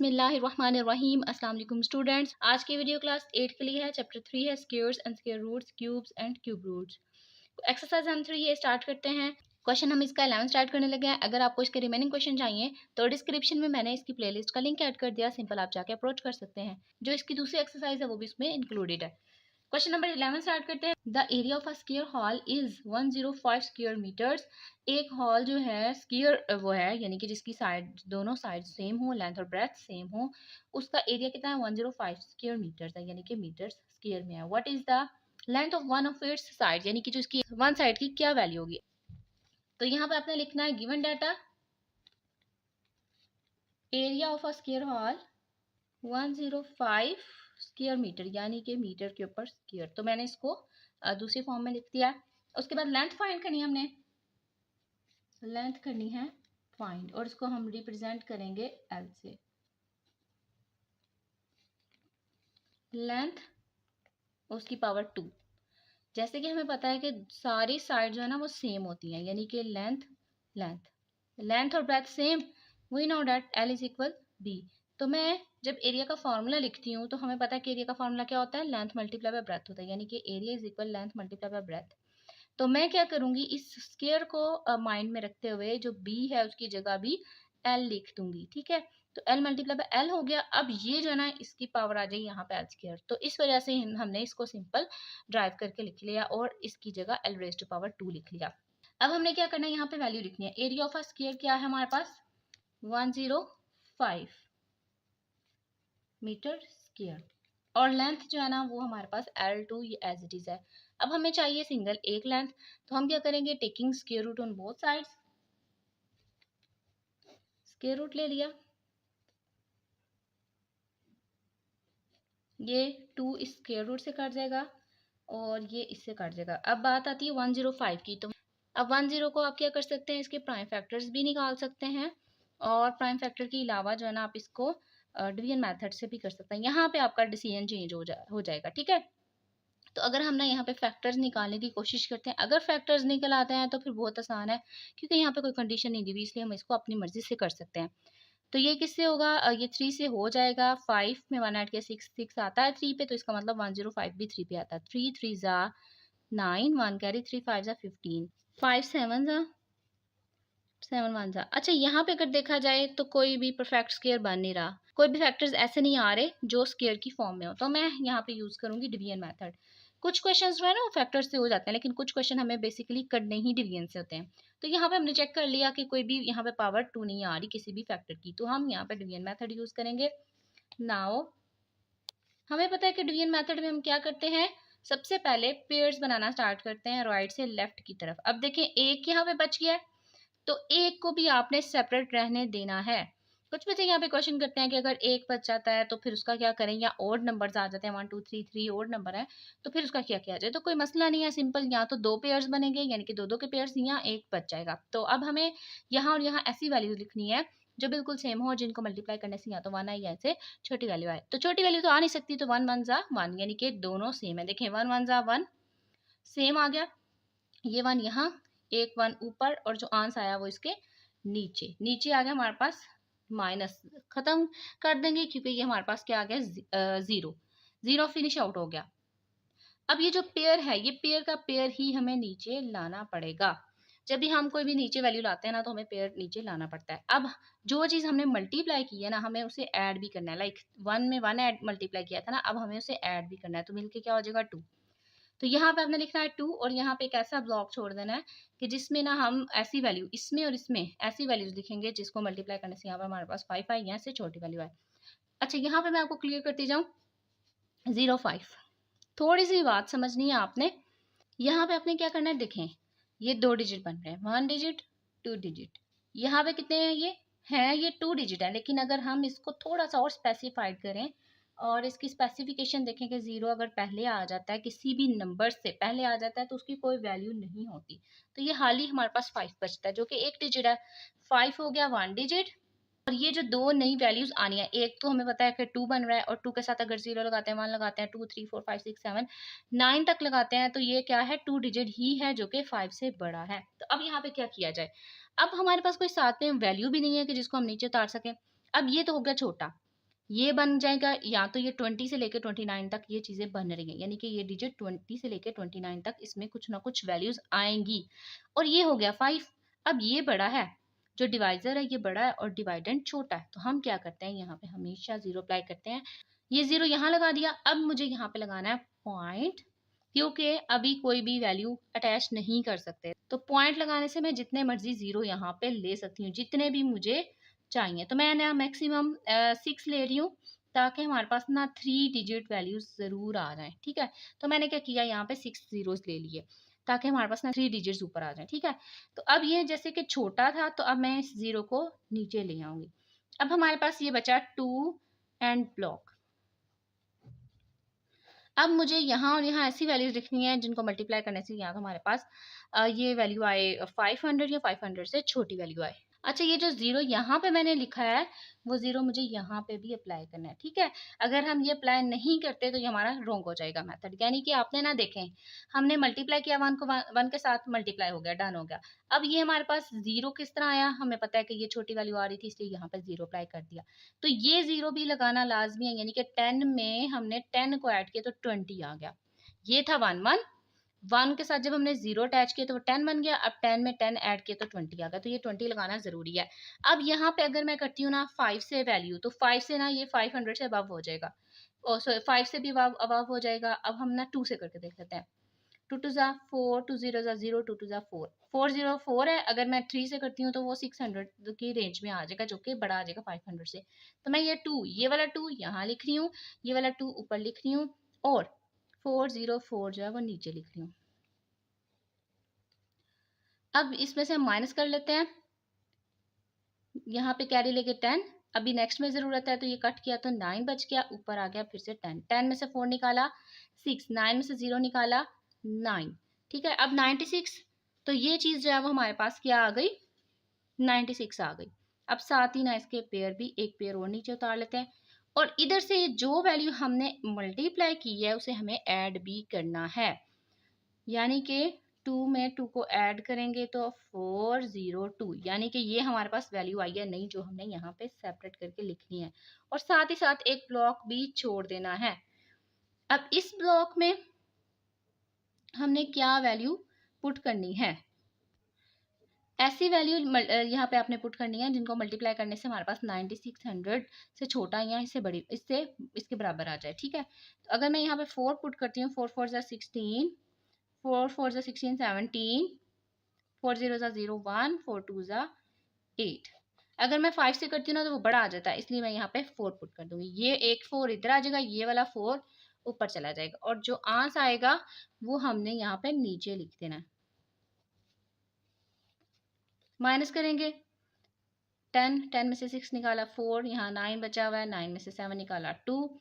बिस्मिल्लाहिर्रहमानिर्रहीम। अस्सलाम वालेकुम स्टूडेंट्स। आज की वीडियो क्लास 8 के लिए है। चैप्टर 3 है squares and square roots, cubes and cube roots. Exercise हम 3 ये स्टार्ट करते हैं। क्वेश्चन हम इसका 11 स्टार्ट करने लगे हैं। अगर आपको इसके रिमेनिंग क्वेश्चन चाहिए तो डिस्क्रिप्शन में मैंने इसकी प्लेलिस्ट का लिंक ऐड कर दिया, सिंपल आप जाके अप्रोच कर सकते हैं। जो इसकी दूसरी एक्सरसाइज है वो भी इसमें इंक्लूडेड है। क्वेश्चन नंबर 11 स्टार्ट करते हैं। The area of a square hall is 105 square meters. एक हॉल जो है स्क्वायर वो है, यानी कि जिसकी साइड दोनों साइड सेम हो, लेंथ और ब्रेथ सेम हो, उसका एरिया कितना है 105 स्क्वायर मीटर्स है, यानी कि मीटर्स स्क्वायर में है। What is the length of one of its side, यानी कि जो इसकी वन साइड की क्या वैल्यू होगी। तो यहाँ पे आपने लिखना है given data area of a square hall 105 square meter, यानी कि मीटर के ऊपर स्क्वायर। तो मैंने इसको दूसरी फॉर्म में लिख दिया। उसके बाद लेंथ फाइंड करनी है, हमने लेंथ करनी है फाइंड, और इसको हम रिप्रेजेंट करेंगे एल से। लेंथ उसकी पावर 2। जैसे कि हमें पता है कि सारी साइड जो है ना वो सेम होती हैं, यानी कि लेंथ लेंथ लेंथ और breadth same. We know that L is equal B. तो मैं जब एरिया का फॉर्मूला लिखती हूँ तो हमें पता है कि एरिया का फॉर्मूला क्या होता है, लेंथ मल्टीप्लाई बाय ब्रेथ होता है, यानी कि area is equal length multiply by breath. तो मैं क्या करूंगी, इस स्क्वायर को माइंड में रखते हुए जो बी है उसकी जगह भी एल लिख दूंगी, ठीक है। तो एल मल्टीप्लाई बाय एल हो गया। अब ये जो है ना इसकी पावर आ जाएगी यहाँ पे एल स्क्वायर। तो इस वजह से हमने इसको सिंपल ड्राइव करके लिख लिया और इसकी जगह एल रेज़ टू पावर 2 लिख लिया। अब हमने क्या करना है, यहाँ पे वैल्यू लिखनी है। एरिया ऑफ अ स्क्वायर क्या है हमारे पास 105 मीटर स्क्वायर, और लेंथ जो है ना वो हमारे पास L2 एज इट इज है। अब हमें चाहिए सिंगल एक लेंथ, तो हम क्या करेंगे, taking square root on both sides, square root ले लिया। ये 2 इस स्क्वायर रूट से कट जाएगा और ये इससे कट जाएगा। अब बात आती है 105 की। तो अब 10 को आप क्या कर सकते हैं, इसके प्राइम फैक्टर्स भी निकाल सकते हैं, और प्राइम फैक्टर के अलावा जो है ना आप इसको डिवीजन मेथड से भी कर सकते हैं। यहाँ पे आपका डिसीजन चेंज हो जाएगा, ठीक है। तो अगर हम ना यहाँ पे फैक्टर्स निकालने की कोशिश करते हैं, अगर फैक्टर्स निकल आते हैं तो फिर बहुत आसान है, क्योंकि यहाँ पे कोई कंडीशन नहीं दी हुई, इसलिए हम इसको अपनी मर्जी से कर सकते हैं। तो ये किससे होगा, ये 3 से हो जाएगा। 5 में 1 ऐड किया 6 आता है 3 पे, तो इसका मतलब 105 भी 3 पे आता है। 3 3 जा 9, 1 कैरी 3 5 जा 15, 5 7 जा 7 1 जा। अच्छा, यहाँ पे अगर देखा जाए तो कोई भी परफेक्ट स्क्वायर बन नहीं रहा, कोई भी फैक्टर्स ऐसे नहीं आ रहे जो स्क्वायर की फॉर्म में हो, तो मैं यहाँ पे यूज करूंगी डिवीजन मेथड। कुछ क्वेश्चंस जो है ना वो फैक्टर्स से हो जाते हैं, लेकिन कुछ क्वेश्चन हमें बेसिकली करने ही डिवीजन से होते हैं। तो यहाँ पे हमने चेक कर लिया कि कोई भी यहाँ पे पावर 2 नहीं आ रही किसी भी फैक्टर की, तो हम यहाँ पे डिवीजन मेथड यूज करेंगे। नाउ हमें पता है कि डिवीजन मेथड में हम क्या करते हैं, सबसे पहले पेयर्स बनाना स्टार्ट करते हैं राइट से लेफ्ट की तरफ। अब देखें एक यहाँ पे बच गया है, तो एक को भी आपने सेपरेट रहने देना है। कुछ बच्चे यहाँ पे क्वेश्चन करते हैं कि अगर एक बच जाता है तो फिर उसका क्या करें, या ऑड नंबर्स आ जाते हैं 1 2 3 3 ऑड नंबर है तो फिर उसका क्या किया जाए। तो कोई मसला नहीं है, सिंपल या तो 2 पेयर्स बनेंगे, यानी कि 2 2 के पेयर्स, या एक बच जाएगा। तो अब हमें यहाँ और यहाँ ऐसी वैल्यूज लिखनी है जो बिल्कुल सेम हो, जिनको मल्टीप्लाई करने से या तो 1 आए या से छोटी वैल्यू आए। तो छोटी वैल्यू तो आ नहीं सकती, तो 1 1 जा 1, यानी कि दोनों सेम है। देखें 1 1 जा 1 सेम आ गया, ये 1 यहाँ, एक 1 ऊपर, और जो आंसर आया वो इसके नीचे नीचे आ गया हमारे पास माइनस। खत्म कर देंगे क्योंकि ये हमारे पास क्या आ गया 0 0 फिनिश आउट हो गया। अब ये जो पेयर है, ये पेयर का पेयर ही हमें नीचे लाना पड़ेगा। जब भी हम कोई भी नीचे वैल्यू लाते हैं ना तो हमें पेयर नीचे लाना पड़ता है। अब जो चीज हमने मल्टीप्लाई की है ना, हमें उसे ऐड भी करना है। लाइक 1 में 1 ऐड मल्टीप्लाई किया था ना, अब हमें उसे ऐड भी करना है, तो मिलके क्या हो जाएगा 2। तो यहाँ पे आपने लिखना है 2, और यहाँ पे एक ऐसा ब्लॉक छोड़ देना है कि जिसमें ना हम ऐसी वैल्यू इसमें और इसमें ऐसी वैल्यूज लिखेंगे जिसको मल्टीप्लाई करने से यहाँ पर हमारे पास 5 आई, यहाँ से छोटी वैल्यू आए। अच्छा, यहाँ पे मैं आपको क्लियर करती जाऊँ 05। थोड़ी सी बात समझनी है आपने। यहाँ पे आपने क्या करना है, देखें ये 2 डिजिट बन रहे हैं, 1 डिजिट 2 डिजिट। यहाँ पे कितने हैं, ये 2 डिजिट है, लेकिन अगर हम इसको थोड़ा सा और स्पेसिफाइड करें और इसकी स्पेसिफिकेशन देखें कि 0 अगर पहले आ जाता है, किसी भी नंबर से पहले आ जाता है तो उसकी कोई वैल्यू नहीं होती। तो ये हाल ही हमारे पास 5 बचता है, जो कि 1 डिजिट है। 5 हो गया 1 डिजिट, और ये जो 2 नई वैल्यूज आनी है, एक तो हमें पता है कि 2 बन रहा है, और 2 के साथ अगर 0 लगाते हैं, 1 लगाते हैं, 2 3 4 5 6 7 9 तक लगाते हैं, तो ये क्या है 2 डिजिट ही है जो कि 5 से बड़ा है। तो अब यहाँ पे क्या किया जाए, अब हमारे पास कोई साथ में वैल्यू भी नहीं है कि जिसको हम नीचे उतार सकें। अब ये तो हो गया छोटा, ये बन जाएगा, या तो ये 20 से लेकर 29 तक ये चीज़ें बन रही हैं, यानी कि ये डिजिट 20 से लेकर 29 तक इसमें कुछ ना कुछ वैल्यूज आएंगी। और ये हो गया 5। अब ये बड़ा है, जो डिवाइजर है ये बड़ा है और डिवाइडेंड छोटा है, तो हम क्या करते हैं यहाँ पे हमेशा 0 अप्लाई करते हैं। ये 0 यहाँ लगा दिया। अब मुझे यहाँ पे लगाना है पॉइंट, क्योंकि अभी कोई भी वैल्यू अटैच नहीं कर सकते, तो पॉइंट लगाने से मैं जितने मर्जी 0 यहाँ पे ले सकती हूँ, जितने भी मुझे चाहिए। तो मैं ना मैक्सिमम 6 ले रही हूँ, ताकि हमारे पास ना 3 डिजिट वैल्यूज ज़रूर आ जाएं। ठीक है, तो मैंने क्या किया, यहाँ पे 6 जीरोस ले लिए, ताकि हमारे पास ना 3 डिजिट्स ऊपर आ जाएं। ठीक है, तो अब ये जैसे कि छोटा था, तो अब मैं इस 0 को नीचे ले आऊंगी। अब हमारे पास ये बचा 2 एंड ब्लॉक। अब मुझे यहाँ और यहाँ ऐसी वैल्यूज लिखनी है जिनको मल्टीप्लाई करने से यहाँ हमारे पास ये वैल्यू आए 500 या 500 से छोटी वैल्यू आए। अच्छा, ये जो 0 यहाँ पे मैंने लिखा है, वो 0 मुझे यहाँ पे भी अप्लाई करना है। ठीक है, अगर हम ये अप्लाई नहीं करते तो ये हमारा रॉन्ग हो जाएगा मेथड। यानी कि आपने ना देखें, हमने मल्टीप्लाई किया 1 को 1 के साथ, मल्टीप्लाई हो गया, डन हो गया। अब ये हमारे पास 0 किस तरह आया, हमें पता है कि ये छोटी वैल्यू आ रही थी, इसलिए यहाँ पे 0 अप्लाई कर दिया। तो ये 0 भी लगाना लाजमी है, यानी कि 10 में हमने 10 को ऐड किया तो 20 आ गया। ये था 1 के साथ जब हमने 0 अटैच किया तो वो 10 बन गया। अब 10 में 10 ऐड किया तो 20 आ गया, तो ये 20 लगाना जरूरी है। अब यहाँ पे अगर मैं करती हूँ ना 5 से वैल्यू, तो 5 से ना ये 500 से अबव हो जाएगा, और सो 5 से भी अबव हो जाएगा। अब हम ना 2 से करके देख लेते हैं। 2 2 ज़ा 4, 2 0 ज़ा 0, 2 2 ज़ा 4, 404 है। अगर मैं 3 से करती हूँ तो वो 600 की रेंज में आ जाएगा, जो कि बड़ा आ जाएगा 500 से। तो मैं ये वाला 2 यहाँ लिख रही हूँ, ये वाला 2 ऊपर लिख रही हूँ, और 404 जो है वो नीचे लिख रही हूँ। अब इसमें से हम माइनस कर लेते हैं, यहाँ पे कैरी लेके 10। अभी नेक्स्ट में ज़रूरत है, तो ये कट किया तो 9 बच गया, ऊपर आ गया फिर से 10। 10 में से 4 निकाला 6, 9 में से 0 निकाला 9। ठीक है, अब 96, तो ये चीज़ जो है वो हमारे पास क्या आ गई, 96 आ गई। अब साथ ही ना इसके पेयर भी, एक पेयर और नीचे उतार लेते हैं, और इधर से जो वैल्यू हमने मल्टीप्लाई की है उसे हमें ऐड भी करना है। यानी कि 2 में 2 को ऐड करेंगे तो 402, यानी कि ये हमारे पास वैल्यू आई है नहीं, जो हमने यहाँ पे सेपरेट करके लिखनी है। और साथ ही साथ एक ब्लॉक भी छोड़ देना है। अब इस ब्लॉक में हमने क्या वैल्यू पुट करनी है, ऐसी वैल्यू यहाँ पे आपने पुट करनी है जिनको मल्टीप्लाई करने से हमारे पास 9600 से छोटा या इससे बड़ी, इससे इसके बराबर आ जाए। ठीक है, तो अगर मैं यहाँ पे 4 पुट करती हूँ, 4 4 ज़ा 16, 4 4 ज़ा 16 17, 4 0 ज़ा 0 1, 4 2 ज़ा 8। अगर मैं 5 से करती हूँ ना तो वो बड़ा आ जाता है, इसलिए मैं यहाँ पे 4 पुट कर दूंगी। ये एक 4 इधर आ जाएगा, ये वाला 4 ऊपर चला जाएगा, और जो आंसर आएगा वो हमने यहाँ पे नीचे लिख देना है। माइनस करेंगे, 10 में से 6 निकाला 4, यहाँ 9 बचा हुआ है, 9 में से 7 निकाला 2,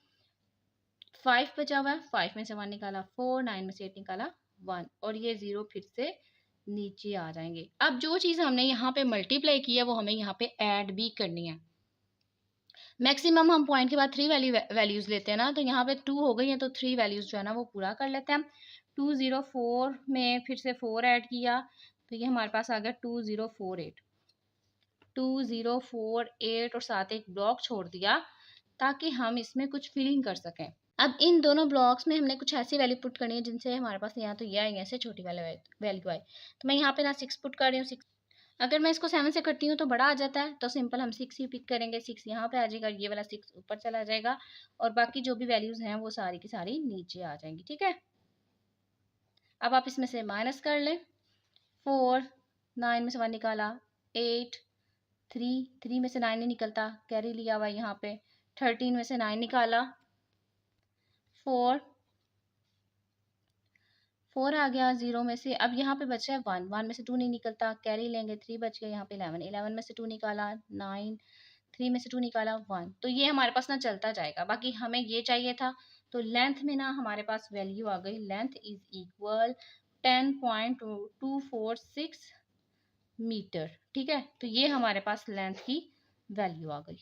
5 बचा हुआ है, 5 में से 1 निकाला 4, 9 में से 8 निकाला 1, और ये 0 फिर से नीचे आ जाएंगे। अब जो चीज़ हमने यहाँ पे मल्टीप्लाई की है वो हमें यहाँ पे ऐड भी करनी है। मैक्सिमम हम पॉइंट के बाद 3 वैल्यूज लेते हैं ना, तो यहाँ पे 2 हो गई है, तो 3 वैल्यूज जो है ना वो पूरा कर लेते हैं। 204 में फिर से 4 ऐड किया, तो ये हमारे पास आ गया 2048, 2048, और साथ एक ब्लॉक छोड़ दिया ताकि हम इसमें कुछ फिलिंग कर सकें। अब इन दोनों ब्लॉक्स में हमने कुछ ऐसी वैल्यू पुट करनी है जिनसे हमारे पास यहाँ तो यह यहाँ से छोटी वैल्यू आए। तो मैं यहाँ पे ना 6 पुट कर रही हूँ। 6, अगर मैं इसको 7 से करती हूँ तो बड़ा आ जाता है, तो सिंपल हम 6 ही पिक करेंगे। 6 यहाँ पे आ जाएगा, ये वाला 6 ऊपर चला जाएगा, और बाकी जो भी वैल्यूज हैं वो सारी की सारी नीचे आ जाएंगी। ठीक है, अब आप इसमें से माइनस कर लें। 4, 9 में से 1 निकाला 8, 3 में से 9 नहीं निकलता, कैरी लिया हुआ यहाँ पे। 13 में से 9 निकाला 4 आ गया 0 में से। अब यहाँ पे बचा है 1 में से 2 नहीं निकलता, कैरी लेंगे, 3 बच गया यहाँ पे। 11 में से 2 निकाला 9, 3 में से 2 निकाला 1, तो ये हमारे पास ना चलता जाएगा। बाकी हमें ये चाहिए था, तो लेंथ में ना हमारे पास वैल्यू आ गई, लेंथ इज इक्वल 10.246 मीटर। ठीक है, तो ये हमारे पास लेंथ की वैल्यू आ गई।